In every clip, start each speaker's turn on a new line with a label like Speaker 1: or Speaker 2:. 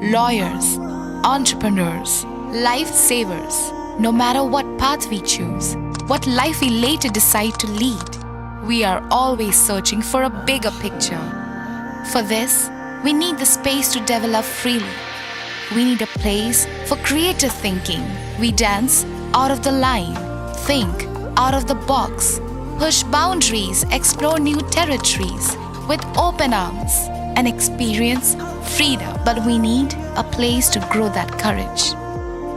Speaker 1: lawyers, entrepreneurs, lifesavers. No matter what path we choose, what life we later decide to lead, we are always searching for a bigger picture. For this, we need the space to develop freely. We need a place for creative thinking. We dance out of the line, think out of the box, push boundaries, explore new territories with open arms and experience freedom. But we need a place to grow that courage,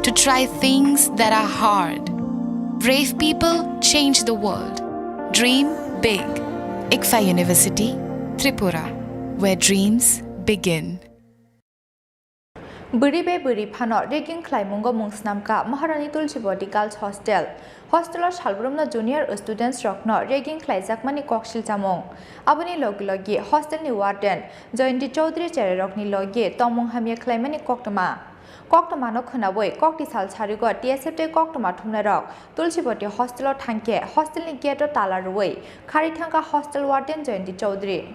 Speaker 1: to try things that are hard. Brave people change the world. Dream big. ICFA University, Tripura, where dreams begin.
Speaker 2: Buribe Buri Pano, Regging Klaimungo Mungsnamka, Maharani Tulchibodi Girls Hostel. Hostel Shalbrumna Junior Students Rockno, Regging Klaizakmani Kokshil Tamong. Abani Logilogi, Hostel Ni Warden, Jointi Chaudhry Cherokni Logi, Tomong Hamia Klaimani Koktama. Koktama no Kunaway, Kokti Sal Charigo, TSFT Koktama Tumnerok, Tulchibodi Hostel Tanke, Hostel Ni Gato Talarway, Karitanka Hostel Warden Jointi Chaudhry.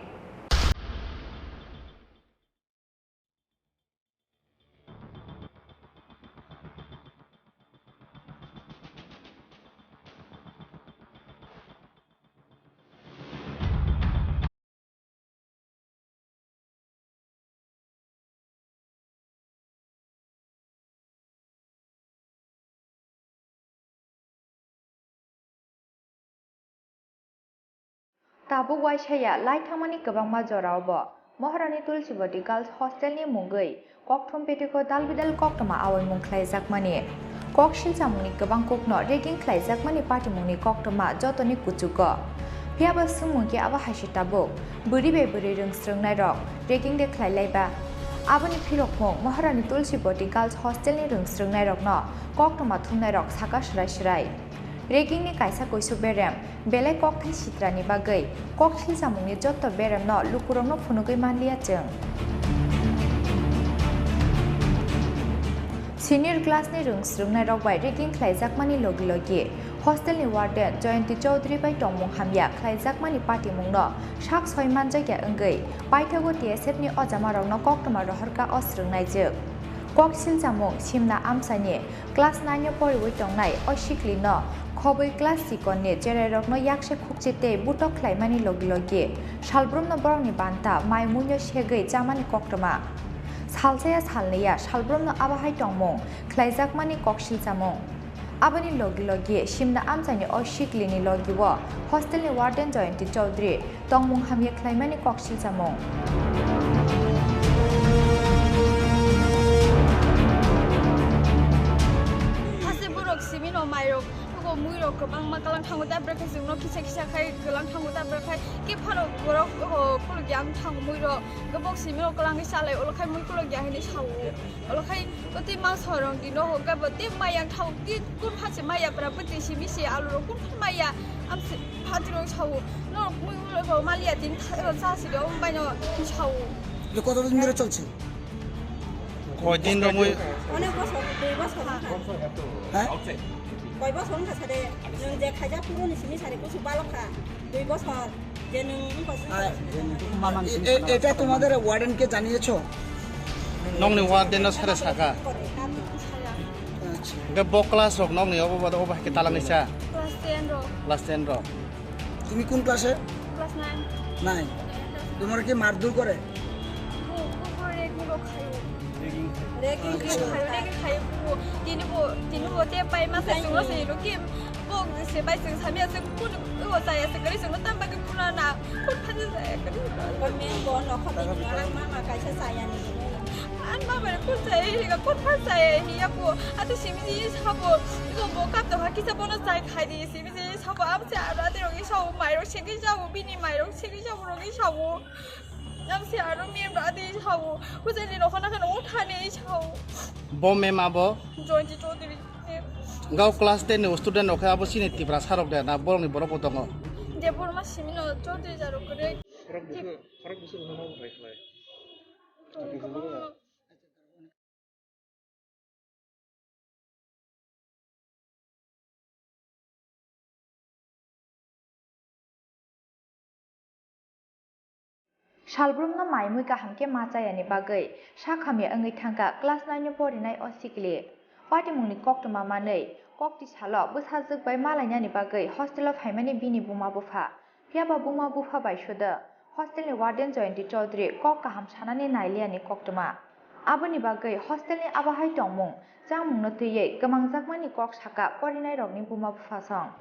Speaker 2: Tabu Waishaya, Light Hamani Kabama Jorabo, Maharani Tulchibodi Girls Hostel ni Mungai, Koktum Petiko Dalbidal Koktama Away Munklai Zakmani, Kokshil Samuni Kabang Kokno, Regging Klai Zakmani Party Muni Koktama, Jotoni Kutuko. Piaba Sumunki Ava Hashitabo, Buribe Buri Ring Strung Nairok, Regging the Klai Leba. Abani Pilokmong, Maharani Tulchibodi Girls Hostel ni Ring Strung Nairok no, Koktama Tum Nairok Sakash Rashrai. Regging ni kaisa koisu berem, belai kokthai sitrani bagai, kokthil samungni jotto berem no lukurong no phunugoi manlia cheng. Senior class ni rungsrung na rokbai Regging Klaijakmani logi, hostel ni warden Jointi Chaudhry bai tongmung hamya Klaijakmani party mung no, shak soi manjai ya enggai, paithago TSF ni ojama rok no koktoma rohorka osrung naijek. Koksil samung simna amsani, class 9 poriwai tongnai oshikli no, Khoboi class sikonni jererok no yakse khukchite butok klaimani logi, Shalbrum no borong ni banta maimunyo shegai jamani koktoma. Salsaya salneya Shalbrum no abahai tongmung, Klaijakmani kokshil samung. Abani logi, simna amsani oshikli ni logiwo, hostel ni warden Jointi Chaudhry, tongmung hamya klaimani kokshil samung.
Speaker 3: Simino Mairo, go Muro, Kabang Makalang Tanguta breakfast, no Kisha Kai, Galang Tanguta breakfast, keep Pano, Pulagam Tangmuro, the box Simino Kalangi Sale, Olokai Mukulaga in his house, Olokai, but the mouse horror, you know, but the Maya Town did good parts of Maya, but I Simisi, Alo, good Maya, I'm Patro Chow, no, Malia didn't Sassi, by no Chow.
Speaker 4: Look at the mirror church.
Speaker 5: 거진 너무
Speaker 6: Koi bos hong ka sare nung je khaja puro ni simi sare ko subalo kha dui bos hor je nung ko
Speaker 4: এটা তোমাদের warden কে জানিয়েছো
Speaker 5: নংনি warden সারা সাকা গে ব class রক নংনি of of K তালাং Nisa class 10 র
Speaker 4: তুমি কোন ক্লাসে
Speaker 3: Class 9.
Speaker 4: 9 তোমার কি মারধর করে
Speaker 3: Regging Kaibu, Tinubo, they by Master Rossi, looking book the by Sing Samia, good was I as a grace of Tamba Purana, put
Speaker 6: men go no khabi mama ka cha sayani
Speaker 3: and Mama could say, a good person, he at the Simisi Habo, you woke up the Hakisa bonus like Heidi, Simisi Habo, rather show my Shakisha, Bini, my Shakisha, Rogisha. I'm sorry, I don't mean that is how was it in a old honey? How
Speaker 5: বোমে মাবো
Speaker 3: joined it all the
Speaker 5: গাও class 10 ও student okay আবো সিনেতি প্রাস হারক দে না বরং নি বড় পতঙ্গ
Speaker 3: Deborah Massimino, Jody Zaro correct.
Speaker 2: Shalbrumna maimui kahamke machayani bagai shakhamya angai thangka class 9 ni porinai osikli patimungni koktuma manei kokti salo busajak bai malainani bagai hostel of haimani bini buma bufa piaba buma bufa bai shoda hostel ni warden Joyanti Chaudhary kok kaham sanani nailiani koktuma aboni bagai hostel ni abahai tongmung jangmungno tüye gamangjakmani kok saka porinai rokni buma bufa song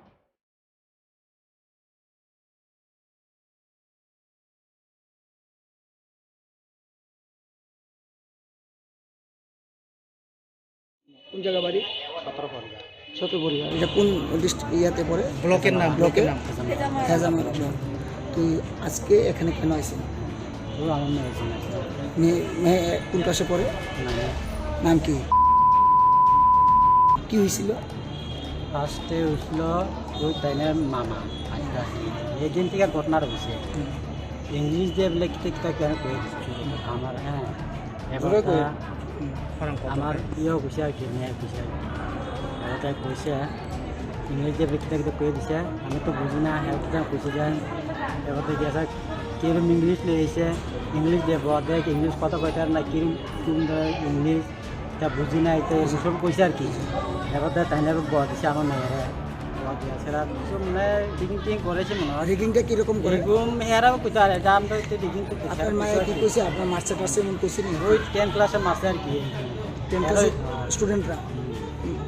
Speaker 4: কোন জায়গা বাড়ি 17 পরিবার এটা কোন district ইয়াতে পড়ে
Speaker 5: ব্লকের নাম
Speaker 4: ফেজামার তুই আজকে এখানে কেন আইছিস
Speaker 7: আমার মেয়ে আছে
Speaker 4: মেয়ে কোন ক্লাসে পড়ে নাম কি কি হয়েছিল
Speaker 7: ফার্স্টে উঠল ওই তাইনের মামা আচ্ছা এদিন থেকে ঘটনাটা হয়েছে ইংলিশ দিয়ে বলে কিতা কেন করে আমার হ্যাঁ এবার আমার ইয়েও কৈছে আর কি মেয়ে কৈছে আর তাই কৈছে ইংলিশ দিয়ে কিতা কিতা করে দিছে আমি তো বুঝি না কিতা কৈছে যে এবার দেখি আছে কিরম ইংলিশ লেগেছে ইংলিশ দেব দেখ ইংলিশ কথা কইতার না কিরম ইংলিশ তা বুঝি না এটা সব কৈছে আর কি এবার তাই না বড় দিছে আমার মেয়েরা সেটা মানে রিগিং করেছে মনে হয়
Speaker 4: রিগিংটা কিরকম করে
Speaker 7: এরকম এরাও কইতে আর দাম তো রিগিং তো
Speaker 4: আপনার মায়ে কি কইছে আপনার মার্কস টার্সে মন কইছে নি
Speaker 7: ওই 10 ক্লাসে মাসে আর কি
Speaker 4: 10 ক্লাস স্টুডেন্টরা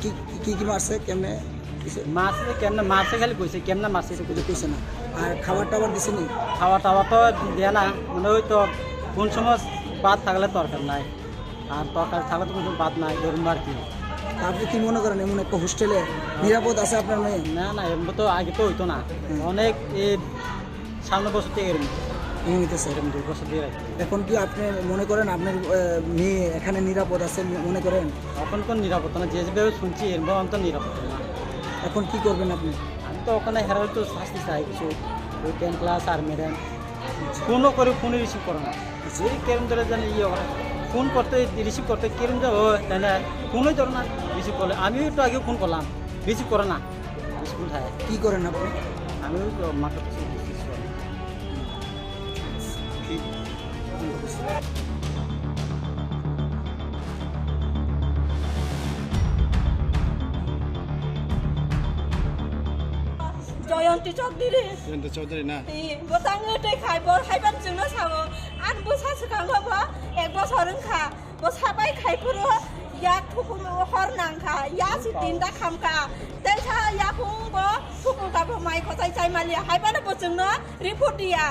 Speaker 4: কি কি কি মারছে কেমনে
Speaker 7: মাসে কেমনে মাসে খালি কইছে কেমনে মাসে
Speaker 4: কিছু কইছে না আর খাবার টাবার দিছে নি
Speaker 7: খাওয়া টাওয়া তো দেয় না মানে ওই তো কোন সময় ভাত থাকলে তরকার নাই আর তরকার থাকলে তো কোনো ভাত নাই এরকম আর কি
Speaker 4: আপনি কি মনে করেন এমন একটা হোস্টেলে নিরাপদ আছে আপনার মেয়ে
Speaker 7: না না এরকম তো আগে তো হইতো না অনেক এই সামনে বছর থেকে এরকম
Speaker 4: হইতেছে
Speaker 7: এরকম 2 বছর দিয়ে রাখি
Speaker 4: এখন কি আপনি মনে করেন আপনার মেয়ে এখানে নিরাপদ আছে মনে করেন
Speaker 7: এখন তো নিরাপদ না যেভাবে শুনছি এরকম তো নিরাপদ না
Speaker 4: এখন কি করবেন আপনি
Speaker 7: আমি তো ওখানে হেরাল তো শাস্তি চাই কিছু ওই 10 ক্লাস আর মেডেন ফোনও করে ফোনে রিসিভ করে না যে কেরম ধরে জানি ইয়ে করে ফোন করতে রিসিভ করতে কেরম যে ও তাহলে ফোনই ধরো না রিসিভ করলে আমিও একটু আগেও ফোন করলাম রিসিভ করে না স্কুল থাকে
Speaker 4: কি করেন আপনি
Speaker 7: আমি ওই মাকে
Speaker 6: Joyanti Chaudhary
Speaker 5: Joyanti Chaudhary না
Speaker 6: বসাঙ্গে তে খাইবর খাইবান জন্য সাবো আর বসা সকাঙ্গব এক বছর খা বসা বাই খাইপুরো ইয়া থুকুরো হর নাংখা ইয়া সিতিনদা খামকা তেছা ইয়া ফুংবো থুকুকাবো মাই খসাই চাই মালিয়া হাইবানা বজংনো রিপোর্ট দিয়া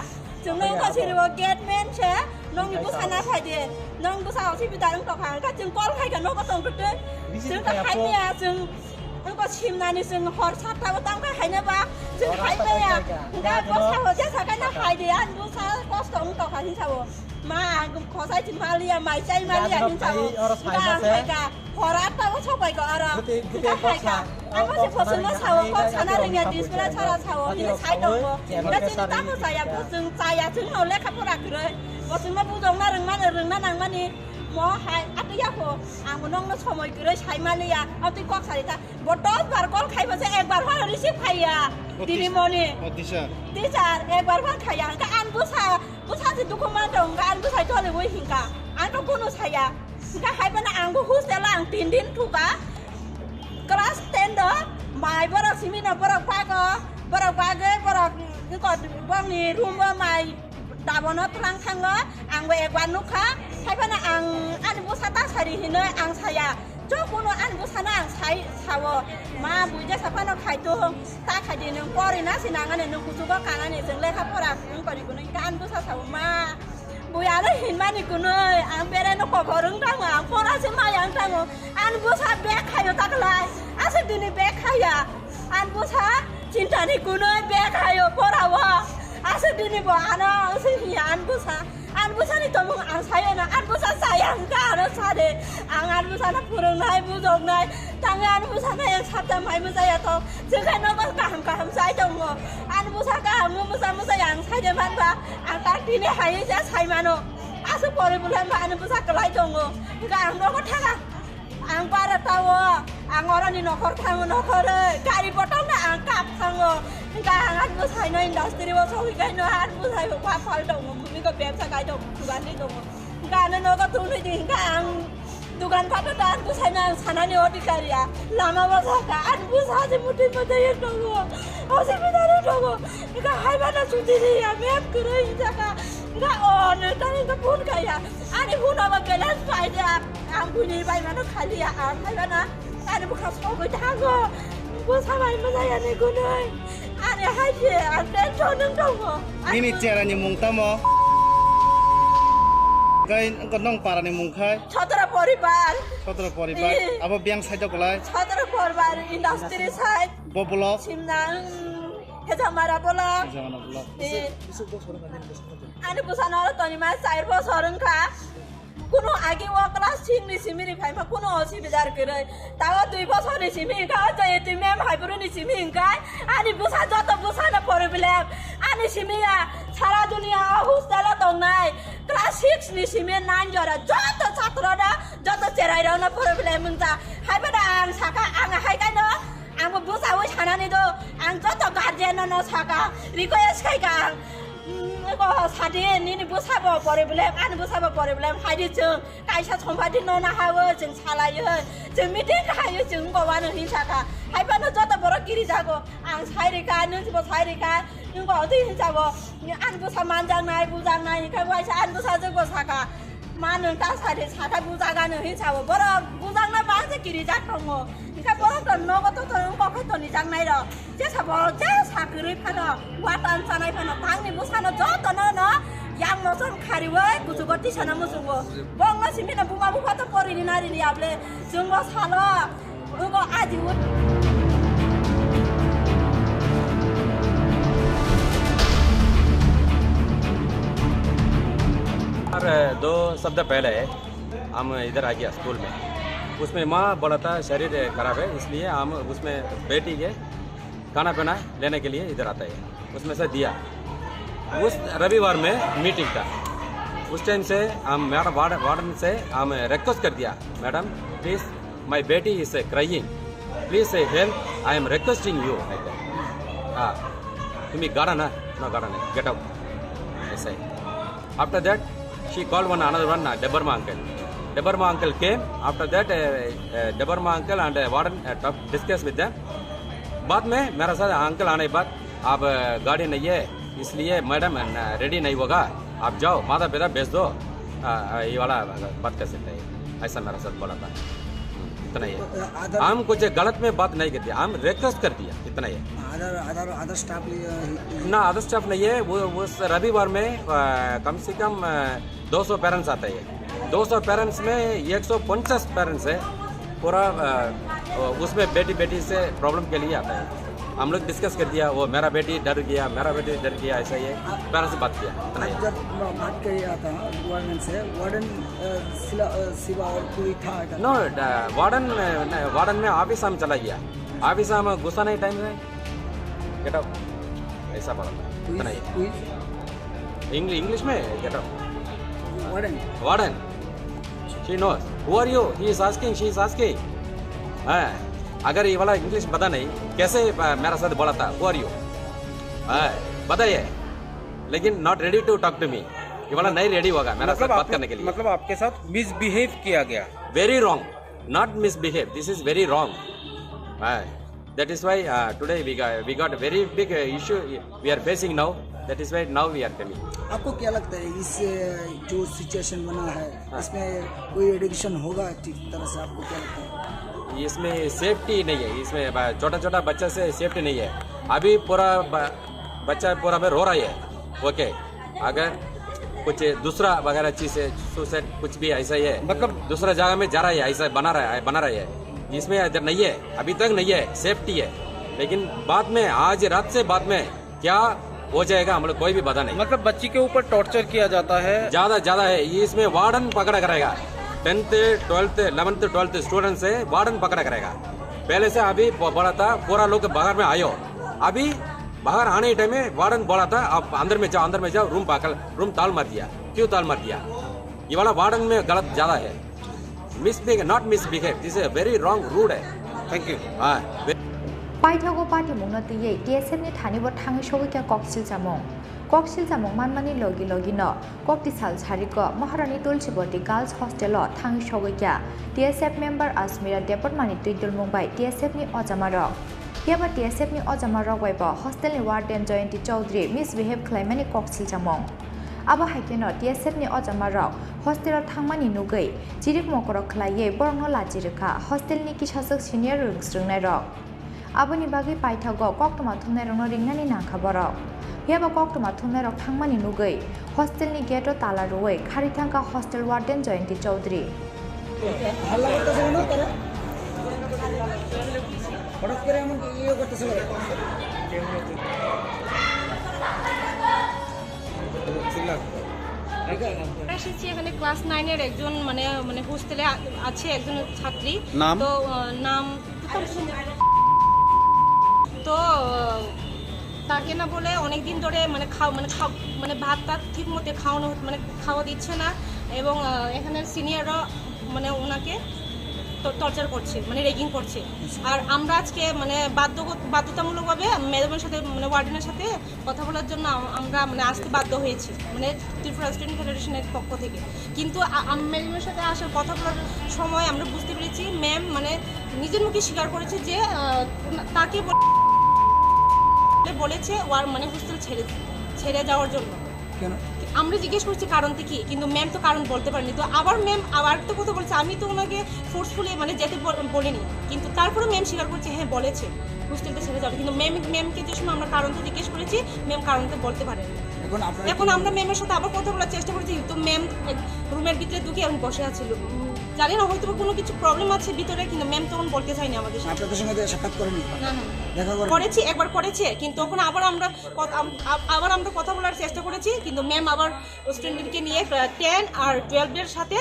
Speaker 6: जोंनो गासिबो गेटमेन से नंनि बुसाना फायदे नंग बुसा असिबिदा नों तखा का जों कल खायगा न गतं गते जों ता हायनिया जों नोंखौ सिमनानै जों हर सातटाबो तांखा हायनोबा जों हायबाया दा बसाव जे सागाना हायदे आन बुसा कस्त नों तखा हिसाबो मा खसाय मालिया माइचाय मालिया हिसाबो दा हराटाबो सबायगा आरो हायगा आंबो से फसनो सावो कल साना रोंया दिसफोरा सारा सावो दिनै साइ दङ दा जों तामो जाया जों जाया जोंनाव लेखाफोरा गरै बसुंना बुजौना रोंना नांमानि म हाय आतैयाखौ आंबो नंनो समय गरै साइमालिया आतै कक सारिता बटस बार कल खाइबासे एक बार फार रिसिभ खाइया दिनै मनि टिचार एक बार फार खाइया का आन बुसा जे दुखुमा दं का आन बुसाय तले वइ हिंका आं त कुनु साया का हाइबाना आंबो हुस्टेला आं 3 दिन थुका class 10 the my Barak सिमिना Barak पागो Barak बंनि room my दाबनो फ्रां थाङो आंबो एकबार नुखा खायफाना आं आन बुसा ता सारि हिनो आं साया जखुनु आन बुसाना आं सावो मा बुइजा साफानो खायतो ता खायदे नों परिना सिनाङाने नों कुसुबो कानाने जों लेखा फरा नों परिखौ नों आन बुसा सावो मा बुयानो हिनमानि कुनै आं बेरायनो कखरं थाङो आं फरासे मायां थाङो आन बुसा बेग खायो ताकलाय आसे दिनै बेग खाया आन बुसा चिन्तानि कुनै बेग खायो फरावा आसे दिनै बो आना आसे हियान बुसानि त मुं आं सायना आन बुसा सायां गानो सादे आं आन बुसाना फोरोंनाय बुजौनाय ताङो आन बुसाना एक साबदा माइबो जाया त जोंखायनो बा गाहाम जाय दङ आन बुसा गाहाम मोजां आं सायदे मानबा आं ता दिनै हायो जा सायमानो आसे परे बुलाय मा आन बुसा कलाय दङ गा आं दङ थाङा आं बारा तावो आं अरानि नखर थाङो नखरै गारि बटावनो आं काप थाङो गा आं बुसायनो इन्डास्ट्रियाव सहैगायनो आं बुसायनो फाल दङ मुलिखौ बेबसा गाय दङ दुगाननि दङ गानो नगो तुलि दिंगा आं दुकान पाटो दान बुसायनो आं सानानि अधिकारिया लामा बसाका आं बुसाजे मुथि मुथि दङ असुबिदानो दङ गा हायबाना सुदिरिया मेप करे जाका गा अन तानि गा फुन गाया आनि फुनाबा बेलेन्स पाइदे आं फुनि बायमानो खालिया आं हायबाना आनि बुखा सगै थाङो बुसाबाय मोजायानो गुनै आनि हायजे आं टेनसन दङ
Speaker 5: Ini caranya mungtamo. Kain engkau nong parani mungkai.
Speaker 6: छत्र परिवार
Speaker 5: Sotra poribar. Apa biang saja kolai.
Speaker 6: छत्र परिवार इन्डस्ट्री साइड
Speaker 5: Bobolo.
Speaker 6: सिमनाङ हेजामारा बोला
Speaker 5: Jangan bolak.
Speaker 6: अनि बुसान र तनिमा 4 बसरन खा कुनो आगे वा क्लास 6 नि सिमिरि फाइमा कुनो असुविधा गरे तावा 2 बसर नि सिमि का चाहिँ तिमी मेम हाइपुरु नि सिमि का अनि बुसा जत बुसा न प्रब्लम अनि सिमिया सारा दुनिया होस्टेल दंनाय क्लास 6 नि सिमि 9 जरा जत छात्र र जत चेराइरन प्रब्लम हुन्छ हाइबा आं साका आं हाइगान आं बुसा व छानानि दो आं जत गार्जियन न साका रिक्वेस्ट खाइगा को सादे नि बुसाबो प्रब्लेम आन बुसाबो प्रब्लेम हाइदि जों काइसा सम्पादि न ना हावो जों सालायो जों मिटिं खायो जों गवानो हिसाका हाइबानो जत बर गिरि जागो आं साइरिका नोंबो साइरिका नोंबो अदि हिसाबो आन बुसा मानजांनाय बुजांनाय का वाइसा आन बुसा जोगो साका मानो ता सादे साका बुजागानो हिसाबो बर बुजांना बाजे गिरि जाथङो इका बर त नगत त कखै त नि जांनाय र जे साबो जे साकरै फानो वातान सानाय फानो थांनि बुसानो जत न yang moson khariwe kujugo tisana musugo bongo simina buma buka to porini nari ni able junggo salo ugo ajiut
Speaker 8: और 2 सप्ताह पहले हम इधर आ गया स्कूल में उसमें माँ बोला था शरीर खराब है इसलिए हम उसमें बेटी के खाना पीना लेने के लिए इधर आता है उसमें से दिया उस रविवार में मीटिंग था उस टाइम से हम मैडम वार्डन से हम रिक्वेस्ट कर दिया मैडम प्लीज़ माय बेटी is crying please help I am requesting you हाँ तुम्हें गाड़ा ना नो गाड़ा नहीं गेट आउट ऐसा ही after that she called another one Debarma uncle came after that Debarma uncle and warden discussed with them बाद में मेरा साथ अंकल आने के बाद आप गाड़ी नहीं है इसलिए मैडम रेडी नहीं होगा आप जाओ माता पिता भेज दो ये वाला बात कर सकते हैं ऐसा मेरा साथ बोला था इतना ही है हम कुछ गलत में बात नहीं कर दिया हम रिक्वेस्ट कर दिया इतना ही है
Speaker 4: अदर स्टाफ
Speaker 8: ना अदर स्टाफ नहीं है वो उस रविवार में कम से कम 200 पेरेंट्स आते हैं 200 पेरेंट्स में 150 पेरेंट्स है पूरा उसमें बेटी से प्रॉब्लम के लिए आता है हम लोग डिस्कस कर दिया वो मेरा बेटी डर गया ऐसा ही है पेरेंट्स से बात किया
Speaker 4: जब बात किया था वार्डन से वार्डन सिवा और कोई था
Speaker 8: नो वार्डन में ऑफिस हम चला गया ऑफिस हम गुस्सा नहीं टाइम से गेट आउट ऐसा बोला इतना ही इंग्लिश में get out warden she knows who are you he is asking she is asking अगर ये वाला इंग्लिश पता नहीं कैसे मेरा साथ बोला था हु आर यू बताइए लेकिन not ready to talk to me ये वाला नहीं रेडी होगा मेरा साथ बात करने के लिए
Speaker 5: मतलब आपके साथ मिसबिहेव किया गया
Speaker 8: very wrong not misbehave this is very wrong that is why today we got a very big issue we are facing now that is why now we are coming
Speaker 4: आपको क्या लगता है इस जो सिचुएशन बना है इसमें कोई एडिक्शन होगा ठीक तरह से आपको क्या लगता है
Speaker 8: इसमें सेफ्टी नहीं है इसमें छोटा बच्चा से सेफ्टी नहीं है अभी पूरा बच्चा पूरा में रो रहा है ओके अगर कुछ दूसरा वगैरह चीज़ है सुसाइड कुछ भी ऐसा ही है मतलब दूसरा जगह में जा रहा है ऐसा बना रहा है इसमें इधर नहीं है अभी तक नहीं है सेफ्टी है लेकिन बाद में आज रात से बाद में क्या हो जाएगा हम लोग कोई भी पता नहीं
Speaker 5: मतलब बच्ची के ऊपर टॉर्चर किया जाता है
Speaker 8: ज्यादा है इसमें वार्डन पकड़ा करेगा 10th 12th 11th 12th student से वार्डन पकड़ा करेगा पहले से अभी बोला था पूरा लोग बाहर में आयो अभी बाहर आने टाइम में वार्डन बोला था आप अंदर में जाओ रूम ताल मार दिया क्यों ताल मार दिया ये वाला वार्डन में गलत ज्यादा है not misbehave this is very wrong rude है थैंक यू हाँ
Speaker 2: पाइथागो पार्टी मुंगनो तिये DSF नि थानिबो थाङै सगैका कक्सिल जामुं मानमानि लगी न कक्ति साल सारिको महारानी तुलसीबती गर्ल्स हस्टेल थाङै सगैका DSF मेम्बर आजमिरा देपटमानि तुइदुल मुंबाई DSF नि अजामारक याबा DSF नि अजामारक वाइबो हस्टेल नि वार्डेन जयन्ती चौधरी मिसबिहेव खालामनानै कक्सिल जामुं आबा हाइकेनो DSF नि अजामारक हस्टेल थांमानि नुगै जिरिक मकरक खलायै बरनो लाजिरखा हस्टेल नि किसासक सिनियर रोंस्रोंनाय रक आबोनि बागै पाइथागो कक्टमा थुमनाय रंनो रिंनानि नांखाबरक याबा कक्टमा थुमनाय रक थांमानि नुगै हस्टेल नि गेटो ताला रुवै खारिथांका हस्टेल वार्डेन जयन्ती चौधरी
Speaker 4: হাল্লা করতেছে না তারা হঠাৎ করে এমন ইয়ে করতেছে
Speaker 6: এসেছি এখানে ক্লাস 9 এর একজন মানে হোস্টেলে আছে একজন ছাত্রী
Speaker 5: নাম?
Speaker 6: তো নাম তো তাকে না বলে অনেক দিন ধরে মানে ভাতটা ঠিক মতো খাওয়া দিচ্ছে না এবং এখানের সিনিয়ররা মানে ওনাকে টর্চার করছে মানে রেগিং করছে আর আমরা আজকে মানে বাধ্যতামূলকভাবে ম্যাডামের সাথে মানে ওয়ার্ডেনের সাথে কথা বলার জন্য আমরা মানে আসতে বাধ্য হয়েছি মানে ত্রিপুরা স্টুডেন্ট ফেডারেশনের পক্ষ থেকে কিন্তু ম্যাডামের সাথে আসার কথা বলার সময় আমরা বুঝতে পেরেছি ম্যাম মানে নিজের মুখে স্বীকার করেছে যে তাকে বলেছে মানে হোস্টেল ছেড়ে যাওয়ার জন্য
Speaker 4: কেন
Speaker 6: আমরা জিজ্ঞেস করছি কারণটা কি কিন্তু ম্যাম তো কারণ বলতে পারেনি তো আবার ম্যাম আবার একটা কথা বলছে আমি তো ওনাকে ফোর্সফুলি মানে যেতে বলিনি কিন্তু তারপরে ম্যাম স্বীকার করছে হ্যাঁ বলেছে হোস্টেলটা ছেড়ে যাবে কিন্তু ম্যামকে যে সময় আমরা কারণটা জিজ্ঞেস করেছি ম্যাম কারণটা বলতে পারেনি এখন আমরা ম্যামের সাথে আবার কথা বলার চেষ্টা করেছি তো ম্যাম রুমের ভিতরে ঢুকে এখন বসে আছিল জানি না হয়তো কোনো কিছু প্রবলেম আছে ভিতরে কিন্তু ম্যাম তখন বলতে চাইনি আমাদের সাথে
Speaker 4: আপনাদের সঙ্গে সাক্ষাৎ করেনি
Speaker 6: না
Speaker 4: দেখা
Speaker 6: করেছি একবার করেছে কিন্তু তখন আবার আমরা কথা বলার চেষ্টা করেছি কিন্তু ম্যাম আবার স্টুডেন্টকে নিয়ে 10 আর 12 এর সাথে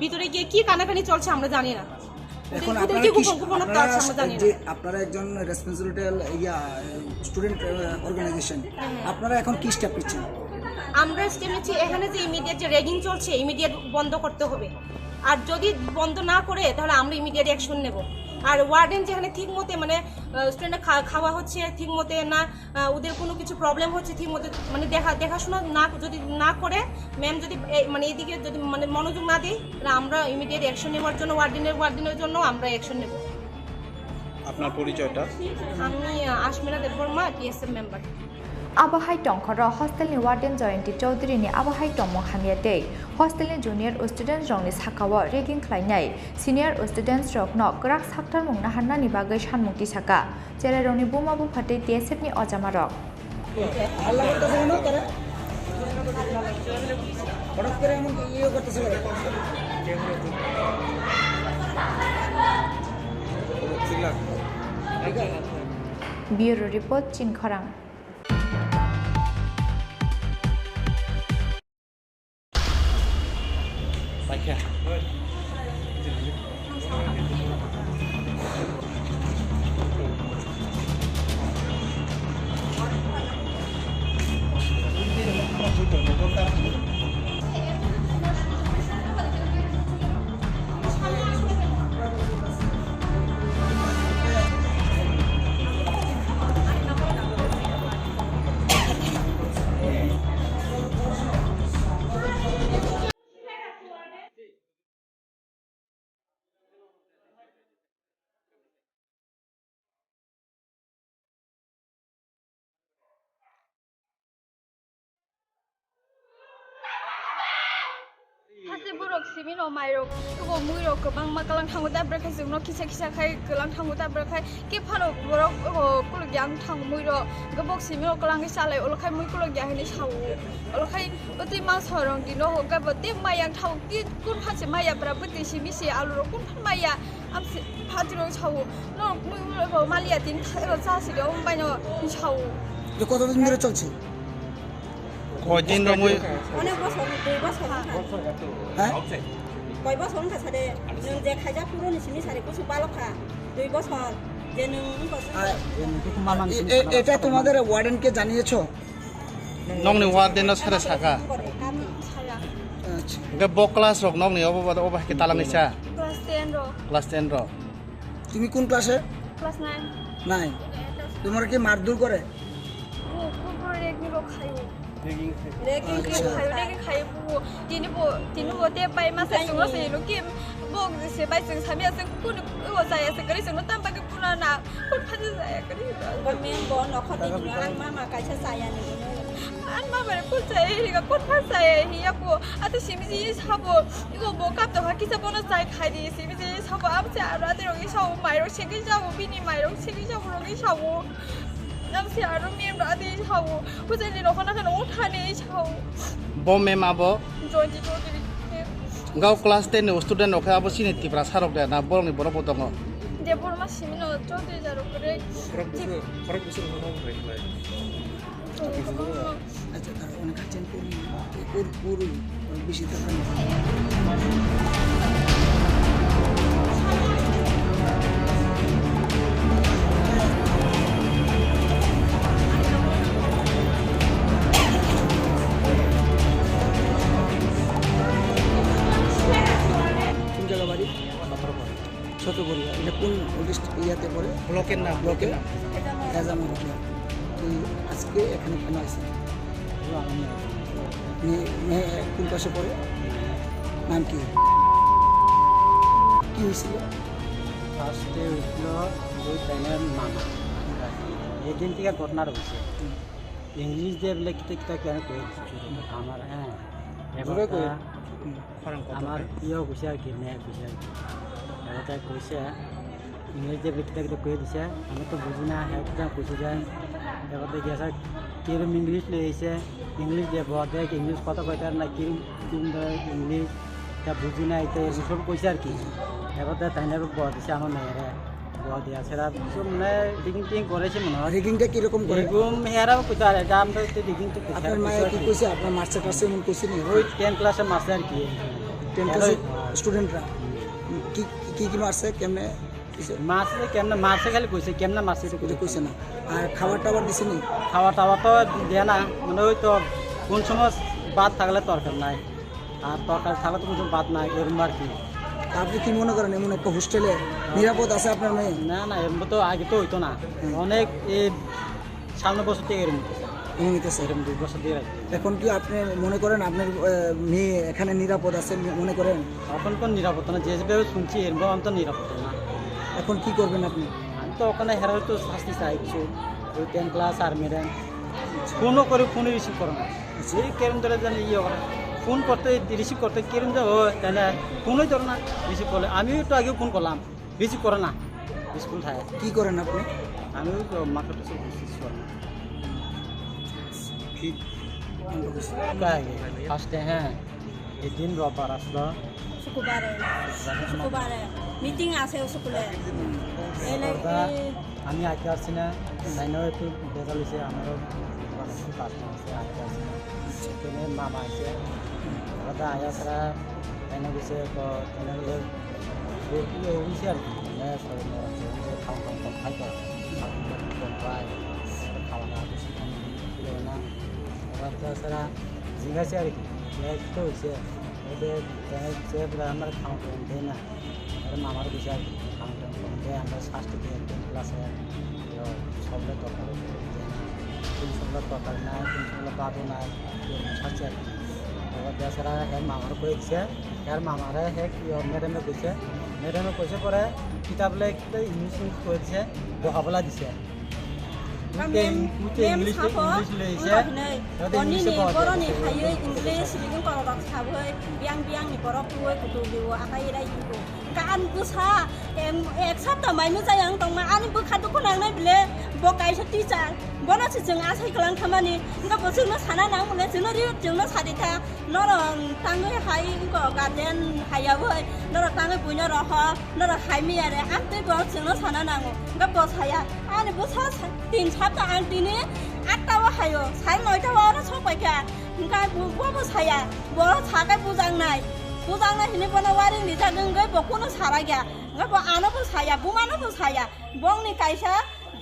Speaker 6: ভিতরে গিয়ে কি কানাকানি চলছে আমরা জানি না
Speaker 4: এখন আপনারা একজন রেসপন্সিবিলিটি স্টুডেন্ট অর্গানাইজেশন আপনারা এখন কি স্টেপ নিচ্ছেন
Speaker 6: আমরা স্টেপ নিচ্ছি এখানে যে ইমিডিয়েট যে রেগিং চলছে ইমিডিয়েট বন্ধ করতে হবে আর যদি বন্ধ না করে তাহলে আমরা ইমিডিয়েট অ্যাকশন নেব আর ওয়ার্ডেন যেখানে ঠিক মতে মানে স্টুডেন্ট খাওয়া হচ্ছে ঠিক মতে না ওদের কোনো কিছু প্রবলেম হচ্ছে ঠিক মতো মানে দেখাশোনা না যদি না করে ম্যাম যদি মানে এইদিকে যদি মানে মনোযোগ না দিই তাহলে আমরা ইমিডিয়েট অ্যাকশন নেওয়ার জন্য ওয়ার্ডেনের জন্য আমরা অ্যাকশন নেব
Speaker 5: আপনার পরিচয়টা
Speaker 6: আমি আশমিরা দেববর্মা DSF মেম্বার
Speaker 2: आबहाय टंखर हस्टेलनि वार्डेन जयन्ती चौधरीनि आबहाय टंमं हामियाते हस्टेलनि जुनियर स्टुडेन्ट रंनि साखाव रेगिं खालामनाय सिनियर स्टुडेन्ट रकनो गराक साक्टार मुंना हान्नानि बागै सानमुक्ति साका जेरै रंनि बुमा बुफाते DSFनि अजामारक
Speaker 4: হাল্লা করতেছে না তারা হঠাৎ করে এমন ইয়ে করতেছে
Speaker 2: ब्युरो रिपोर्ट चिनखरां
Speaker 3: Kasi buruk simin o mayrok tugo muirok kebang makalang tangu dabra kai jungno kisa kai kelang tangu dabra kai ke phano borok kuluk yang tangu muiro gebok simin o kelang salai olokai mui kuluk yang ini sawu olokai oti mang sorong dino ho gabati mayang tangu ki kun phanse maya bra buti simi si aluro kun phan maya amsi phatiro sawu no mui malia din thero jasi de ombai no sawu
Speaker 4: কতদিন ধরে চলছে
Speaker 5: কয়দিন রমই
Speaker 6: অনেক বছর 2 বছর
Speaker 4: হ্যাঁ
Speaker 6: কয় বছর সাথে নং যে খাইজা পুরো নিসিনি সারে কিছু বালকা 2 বছর যে নং
Speaker 4: এটা তোমাদের ওয়ার্ডেনকে জানিয়েছো
Speaker 5: নংনি ওয়ার্ডেনও সারে সাকা
Speaker 3: আমি saya
Speaker 4: আচ্ছা
Speaker 5: গে ব ক্লাস রক নংনি অববাদ অবাকে তালাংনিসা
Speaker 3: kelas 10 ro
Speaker 5: ক্লাস 10 র
Speaker 4: তুমি কোন ক্লাসে?
Speaker 3: ক্লাস 9
Speaker 4: নাই। তোমার কি মারধর করে?
Speaker 3: ও পুরো রেগনি লো খাইও
Speaker 6: রেগিং
Speaker 3: খাইও রেগি খাইও পুরো তিনি তে পাই মাসে সুলো সে লো কি বক সে বাই সে সামিয়া সে কুন ও যায় সে করি সে নো তাম বাকে পুনা না কুন ফাজে যায় করি
Speaker 6: মেন ব নখত দিন আং মা কাইছা সায়া নি
Speaker 3: an ma bare kun sai ri ga kun pha sai hi ya po ate simi ji sabo igo bo kap to ha kisa bona sai khai di simi ji sabo am cha ra de ro gi sabo mai ro se gi sabo bini mai ro se gi sabo ro gi sabo nam se aro mi ra de sabo ko se ni no khana khana o tha ne sabo
Speaker 5: bo me ma bo
Speaker 3: join ji to di
Speaker 5: gao class 10 ne student okha abo sine tipra sarok de na bolong ni borok bodong
Speaker 3: de bor ma simi no to de jaro kore
Speaker 8: korok busur hono re
Speaker 4: আচ্ছা তারা অনেক আছেন পুরো বেশি টাকা কোন জায়গা বাড়ি? ছোটপুরিয়া। এটা কোন ইয়াতে পড়ে?
Speaker 5: ব্লকের নাম ব্লকের নাম
Speaker 4: এজামা। আজকে এখানে কেন আছে? মেয়ে কোন ক্লাসে পড়ে? নাম কি? কি হয়েছিল?
Speaker 7: ফার্স্টে উঠল ওই টাইমের মামা এদিন থেকে ঘটনাটা হয়েছে ইংলিশ দিয়ে বলে কিতা কিতা কেন কয়ে আমার এবার আমার ইয়ে কৈছে আর কি মেয়ে কৈছে আর কি এবার তাই কৈছে ইংলিশ দিয়ে বলে কিতা কিতা কয়ে দিছে আমি তো বুঝি না একদম কৈছে যে এবার তো গিয়েছে কিরম ইংলিশ লিয়ে এসে ইংলিশ দিয়ে বড় দেখ ইংলিশ কথা কইতে না কিরম ইংলিশ তা বুঝি না এটা সব কইছে আর কি এবার তো তাই না বড় দিছে আমার মেয়েরা বড় দিয়া সেরা মানে ডিগিং টিং করেছে মনে হয়
Speaker 4: রেগিংটা কিরকম করে?
Speaker 7: এরকম মেয়েরাও কইতে আর এটা আমরা তো ডিগিং তো
Speaker 4: আপনার মায়ে কি কইছে? আপনার মার্চে ক্লাসে এমন কইছে নি?
Speaker 7: ওই 10 ক্লাসে মাসে আর কি
Speaker 4: 10 ক্লাসে স্টুডেন্টরা কি কি কি মারছে কেমনে কইছে?
Speaker 7: মাসে কেমনে মাসে খালি কইছে কেমনে মাসে তো
Speaker 4: এটা কইছে না। আর খাবার টাবার দিছে নি?
Speaker 7: খাওয়া টাওয়া তো দেয় না মানে ওই তো কোন সময় ভাত থাকলে তরকারি নাই আর তরকারি থাকলে তো কোনো ভাত নাই এরকম আর কি।
Speaker 4: আপনি কি মনে করেন এমন একটা হোস্টেলে নিরাপদ আছে আপনার মেয়ে?
Speaker 7: না না এরকম তো আগে তো হইতো না অনেক এই সামনে বছর থেকে এরকম
Speaker 4: এমন হইতেছে।
Speaker 7: এরকম 2 বছর দিয়ে
Speaker 4: এখন কি আপনি মনে করেন আপনার মেয়ে এখানে নিরাপদ আছে মনে করেন?
Speaker 7: এখন কোন নিরাপত্তা না যেভাবে শুনছি এরকম আমি তো নিরাপত্তা না।
Speaker 4: এখন কি করবেন আপনি?
Speaker 7: আমি তো ওখানে হেরার তো শাস্তি চাই কিছু ওই 10 ক্লাস আর মেডাম ফোনও করে ফোনে রিসিভ করো না এই কেরম ধরে জানি ইয়ে করে ফোন করতে রিসিভ করতে কেরম যে ও তাহলে ফোনই ধরো না রিসিভ করলে আমিও একটু আগেও ফোন করলাম রিসিভ করে না স্কুল থাকে।
Speaker 4: কি করেন আপনি?
Speaker 7: আমিও তো মার্কেটে সব রিসিভ করি ফার্স্টে এদিন রোববার আসলো
Speaker 6: শুক্রবারে মিটিং আছে স্কুলে
Speaker 7: আমি আগে আসছি না লাইনেও একটু বেজাল হয়েছে আমারও কাজ আছে আগে আসছি না সেখানে মামা আছে ওটা আয়া ছাড়া লাইনে গেছে তো হয়েছে আর কি খাওয়া কম খাইতে কম পায় খাওয়া দাওয়া বেশি কম না এবার তাছাড়া জিজ্ঞাসা আর কি তো হয়েছে ওদের আমার খাওয়া কম দেয় না মামার গেছে আর কি খাওয়া কম দেয় আমরা স্বাস্থ্য দিয়ে 10 ক্লাসে সবটা তরকারি কোন সবটা তরকারি নাই কোন সবটা বাদও নাই ছাড়ছে আর কি এবার তাছাড়া মামার করে দিছে মামারা ম্যাডামে কৈছে ম্যাডামে কৈছে পরে কিতাবলে ইংলিশ করে দিছে বহাবলা দিছে
Speaker 6: इंग्लिश बर'नि हायो इंग्लिश बिदिनो कलराव साबै बियां बियांनि बर' कुवै कुतु बिव आखाइ रायजो गान गोसा एक सप्ताह माइनो जायो आं दंमा आंनि बोखादो खनांनाय बिले बकाइसो टिचार बनासो जों आसाइ खालाम खामानि इंगा बोसोनो साना नां मोने जोंनो रि जोंनो सादिथा नर ताङै हाय इंगा गार्डेन हायाबै नर ताङै बुइनो रह नर हाइमि आरो आं दै बो जोंनो साना नांगौ इंगा बसाया आंनि बोसा 3 सप्ताह आं दिनै 8टाव हायो 9टाव आरो सबायखा इंगा बुबो साया बर' सागाय बुजांनाय हिनि बना वारिं नि जागोन गै बखौनो सारा गया इंगा ब आनोबो साया बुमानोबो साया बंनि काइसा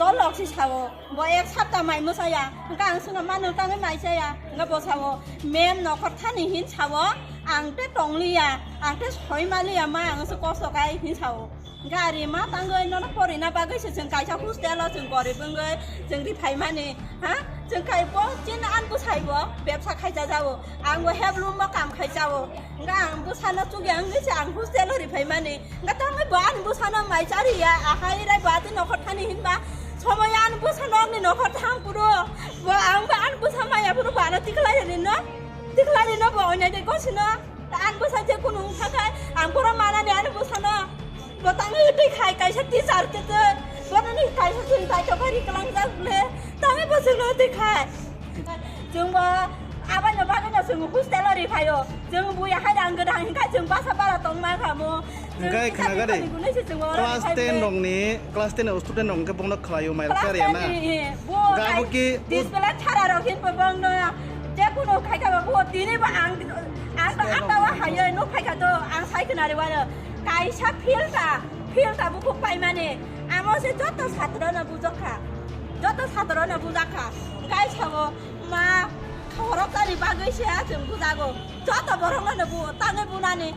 Speaker 6: दलक्सि सावो ब एक सप्ताह माइ मोसाया इंगा आं सोंगा मा नोंथाङै माइ जाया इंगा बसावो मेम नखर थानि हिन सावो angte tonglia angte soimalia ma ang se koso kai hin chao gari ma tangai no pori na bagai se jeng kai cha hostel lo jeng gori bengai jeng ri phai mani ha jeng kai po chin an bu sai bo ব্যবসা khai ja jao ang bo have room ma kam khai jao nga ang bu sana chu gyang ni chang hostel lo ri phai mani nga tangai bo an bu sana mai chari ya a hai rai ba ti no khot thani hin ba সময় আন বুঝা knock নি নখর থাং পুরো আং বা আন বুঝা মায়া পুরো বানা তিখলাই রে ন তিখলাই ন বয় নাই দে কছ ন আন বুঝা যে কোন থাকাই আং পুরো মানা নি আন বুঝা ন বতাং উঠে খাই কাইসা তি সারতে তে বনানি কাইসা তুই তাই তো ভারি কলাং যাবলে তামে বসে ন দেখাই जोंबो आबानो बागानो जों हस्टेल रि फायो जों बुया हायदां गोदां हिंखा जों बासा बारा दं मा खामो
Speaker 5: Enggak, kenapa deh? Kelas 10 dong nih, kelas 10 student dong ke bongno kelayu mail karya na. Enggak buki.
Speaker 6: Display cara rokin pebongno. Dia kuno kai ka bu dini ba ang tawa hayo no kai ka to ang sai kenari wa kai sa filta buku pai mane. Amo se joto satra na bujaka. Joto satra na bujaka. Kai chago ma khorok tari bagai sia jeng bujago. Joto borong na bu tane bunani.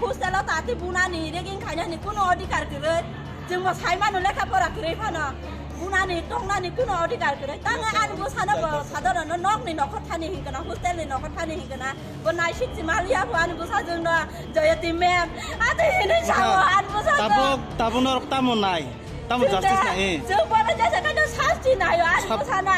Speaker 6: hostel tati bunani regin kanya ni kuno odikar kere jeng mo sai manu lekha pora kere phana bunani tongnani kuno odikar kere tanga an bu sana bo sadara no nok ni nokot thani hingana hostel ni nokot thani hingana bo nai shik malia bo an bu sa jeng no joyati mem ate hine sawo an bu sa
Speaker 5: Tabu norok tamu nai. Tamu justice na eh.
Speaker 6: jeng pora jasa kana sasti na yo an bu sana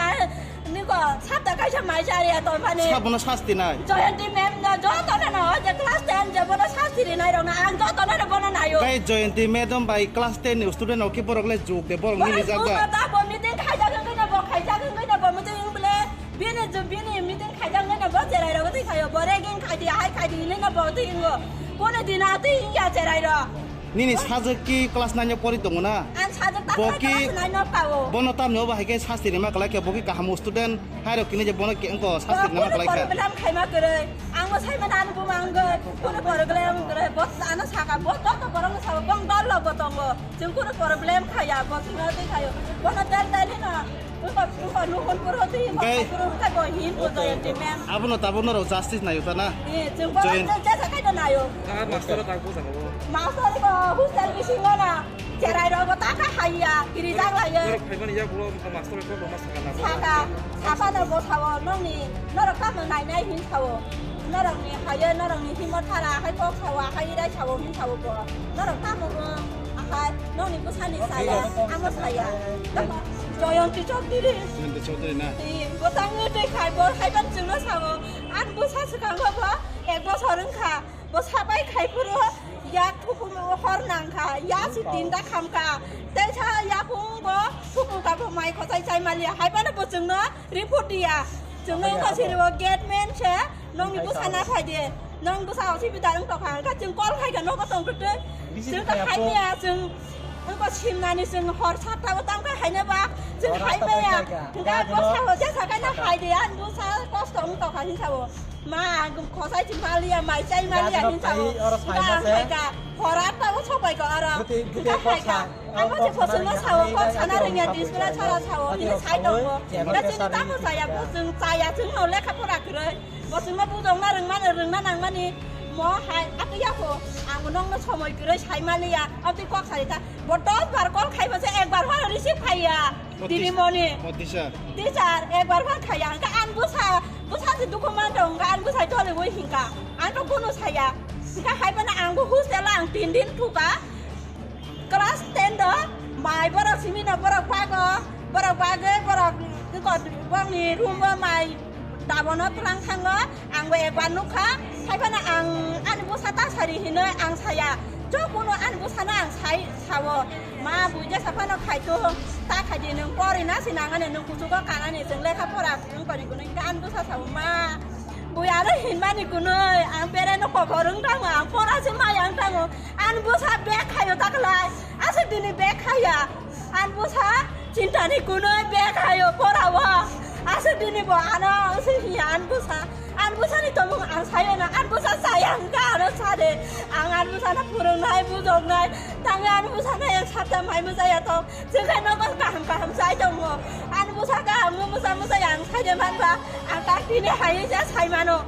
Speaker 6: ni ko sabda kaisa mai jari ya to phani
Speaker 5: Sabuno sasti nai.
Speaker 6: joyati mem na jo to na je class 10 je bono sasti ri nai rong na an jo to na bono na yo
Speaker 5: Kai Joyanti medom by class 10 nih student oke borok le juk de borok ni jaga.
Speaker 6: ta bo meeting khai ja ngai na bo khai ja ngai na bo meeting ble bine meeting khai ja ngai na bo je rai ro ti khai yo bo re ging khai di hai khai di ni na bo ti ngo ko na di na ti ya je rai ro
Speaker 5: Nini sajeki kelas 9 pori dong na.
Speaker 6: an sa ja ta
Speaker 5: Boki
Speaker 6: na no ka wo
Speaker 5: bono tam nyo ba hike sasti ni ma kala ke boki kahamu student hai ro kini je bono ke engko sasti ni ma kala ke.
Speaker 6: belam khai ma kere ang mo sai ma dan bu mang ge ko na problem kere bo ana sa ka bo to borong sa bong dol lo bo tong go jeng ko na problem khai ya bo sing na ti khai yo bo na dal dal ni na ko nu kon puro ti bo puro ka bo hin bo do ya ti mem
Speaker 5: Abuno tabuno ro justice na yuta na.
Speaker 6: jeng bo ja sa kai na yo master ko hostel ki singona cerai ro ko ta ka haya kiri jang la ye saka apa na bo sawo nong ni nor ka ma nai nai hin sawo nor ni haya nor ni hin mo thara hai ko sawa hai dai sawo hin sawo ko nor ka mo hai nong ni ko sani saya amo saya joyon ti chok diri
Speaker 5: Joyanti Chaudhary na.
Speaker 6: bo tang de khai bo hai ban jung no sawo an bo sa sakang ba ek bo sorung kha bo sabai khai puro ya thukum hor nang kha ya si tin da kham ka te cha ya phung bo thukum ka bo mai khosai chai malia hai ban bo jung no report dia jung no ko si bo gate man che nong ni bo sana phai de nong bo sa si bi da nong to kha ka jung kol khai ka no ko tong kute jung ka khai ya jungก็ชิมนานี่ซึ่งหอดชาตาวตั้งก็หายนะบ้าซึ่งหายไปอ่ะก็ก็ชาวเจ้าสาวก็น่าหายดีอ่ะดูซะก็สองต่อค่ะที่ชาวมาขอใส่จิมาเลียไม่ใจมาเลียที่ชาวก็หายกันพอรัฐแต่ว่าชอบไปก็อะไรก็หายกันอันก็จะพอซึ่งว่าชาวก็ชนะเรียนดีสุดแล้วชาวที่ใช้ตรงแล้วจึงตั้งใจอ่ะซึ่งใจอ่ะซึ่งเราเล็กครับพวกเราเลยพอซึ่งมาพูดตรงนั้นเรื่องนั้นนางมันนี่หมอหายอักยาโคอ่างน้องน่ะชมอีกเลยใช้มาเลยอ่ะเอาที่กอกใส่ตาบดดอสบาร์กอลใครมาเสียเอกบาร์ว่ารีซิฟใครอ่ะดีนิโมนี่
Speaker 5: Motisha.
Speaker 6: ที่จานเอกบาร์ว่าใครอ่ะก็อันบุษาสิดูคอมมานด์ตรงก็อันบุษาตัวเลยเว้ยหิงกะอันก็กูโนใส่อ่ะก็หายไปนะอังกูฮูสเตล่างตีนดินถูกอ่ะคลาสเทนเดอร์ไม่บาร์ซิมินาบาร์กวากบาร์นี่ก็ว่างนี่รูมว่าไม่ดาบนอตรังทางอ่ะอังเวกวันนุค่ะให้พนักอันบุษาตาใส่ดีเนยอังใส่อะเจ้าคุณอันบุษานังใช้ชาวมาบุญจะสัพพนกไข่ตัวตาไข่ดีหนึ่งปอรินะสินางอันหนึ่งกุศลก็การอันนี้จึงเลยครับพวกเราจึงก่อนอีกคนนึงก็อันบุษาชาวมาบุญอะไรเห็นมาอีกคนเลยอันเป็นนกขอรึงตั้งอ่ะพวกเราจะมาอย่างตั้งอันบุษาแบกไข่อยู่ตะกลายอันสิดีนี่แบกไข่อะอันบุษาจินตานี่คนเลยแบกไข่อยู่พวกเราว่าasal dini bo ana asal hian busa ni tomung ang saya na an busa sayang ka no sade an busa na purung nai bujong nai tangan busa na yang sabda mai busa ya to jengkai no ko kaham sai dong mo an busa ka mu busa yang saya man ba an tak dini hai ja sai mano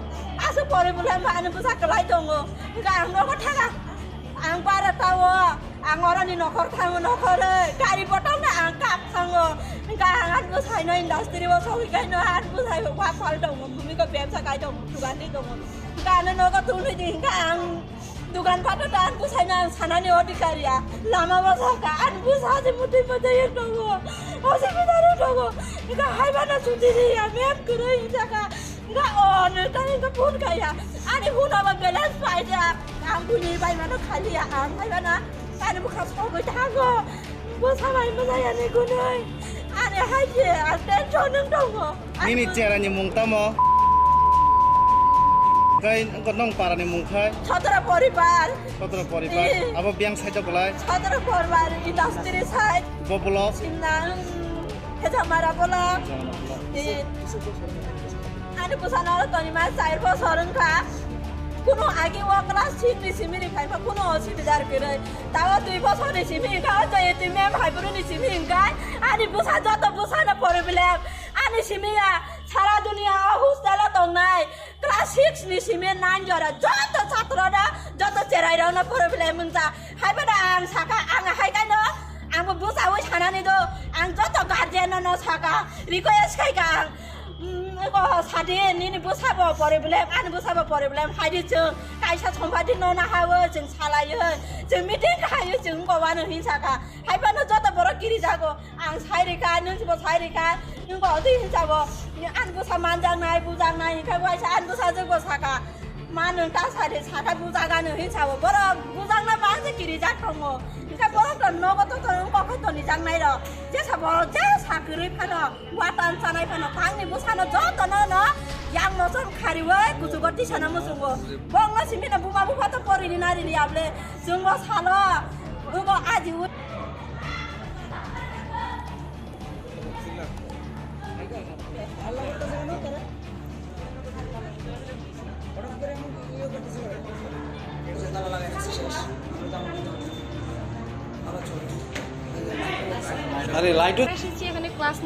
Speaker 6: class परे बोले माने बुसा कलाई दङ गा आं नगो थागा आं बारा तावो आं अरानि नखर थाङो नखरे गारि बटावनो आं काप थाङो गा आं बुसायनो इन्डास्ट्रि बो सौहैगायनो आं बुसाय वा फाल दङ भूमिको व्यवसाय गाय दङ दुगाननि दङ गानो नगो तुलि दिंगा आं दुकान पाटो दान बुसायनो सानानि अधिकारिया लामा बसाका आं बुसाजे मुथि बजाय दङ असुबिदा दङ गा हायबाना सुदिरिया मेप गरे जाका गा अन तानि गा फुन गाया आनि हुनाबा बेलेन्स पाइजा आं बुनि बायमानो खालिया आं हायबाना आनि बुखा सबै थागो बुसाबाय मोजायानि गुनै आनि हायजे आं टेनसन दङ
Speaker 5: Mini ceranya mung tamo. Kai engko nong parani mung khai.
Speaker 6: छतरा परिवार
Speaker 5: Kotor poribar. Abo biang saja kolai.
Speaker 6: छतरा परिवार इन्डास्ट्री साइड
Speaker 5: Bobolo.
Speaker 6: सिमनां हेजा मारा बोला आनि बुसाना तनिमा चाइर बसरन का कुनो आगे वा क्लास 6 नि सिमिरि खाइमा कुनो असुबिदा गरे तावा 2 बसर नि सिमिरि का जय ति मेम हाइपुरु नि सिमिरि गाय आनि बुसा जत बुसा न परबिले आनि सिमिया सारा दुनिया हुस्ताला तंनाय क्लास 6 नि सिमे 9 जरा जत छात्र न जत चेराइ रहन परबिले मुन्जा हाइबा आं साका आं हाइगानो आंबो बुसावै छानानि दो आं जत गार्जियन न साका रिक्वेस्ट खाइगा को सादे नि बुसाबो परबिले आनि बुसाबो परबिले हाइदि जों काइसा सम्पादि न ना हावो जों सालायो जों मिटिं खायो जों गवानो हिसाका हाइबानो जत बर गिरि जागो आं साइरिका नोंबो साइरिका नोंबो अदि हिसाबो आनि बुसा मानजांनाय बुजांनाय का वाइसा आनि बुसा जोगो साका मानो ता सारे साका बुजागानो हिसाबो बर बुजांना बाजे गिरि जाथङो इका बर त नगत त कखै त नि जांनाय र जे साबो जे साकरै फानो वातान सानाय फानो थांनि बुसानो जत न yang moson khariwe kusugotti sana musungo bongla simina buma buka to porini nari liable jungo salo ugo aji ut
Speaker 5: Are light.
Speaker 3: এসেছি এখানে ক্লাস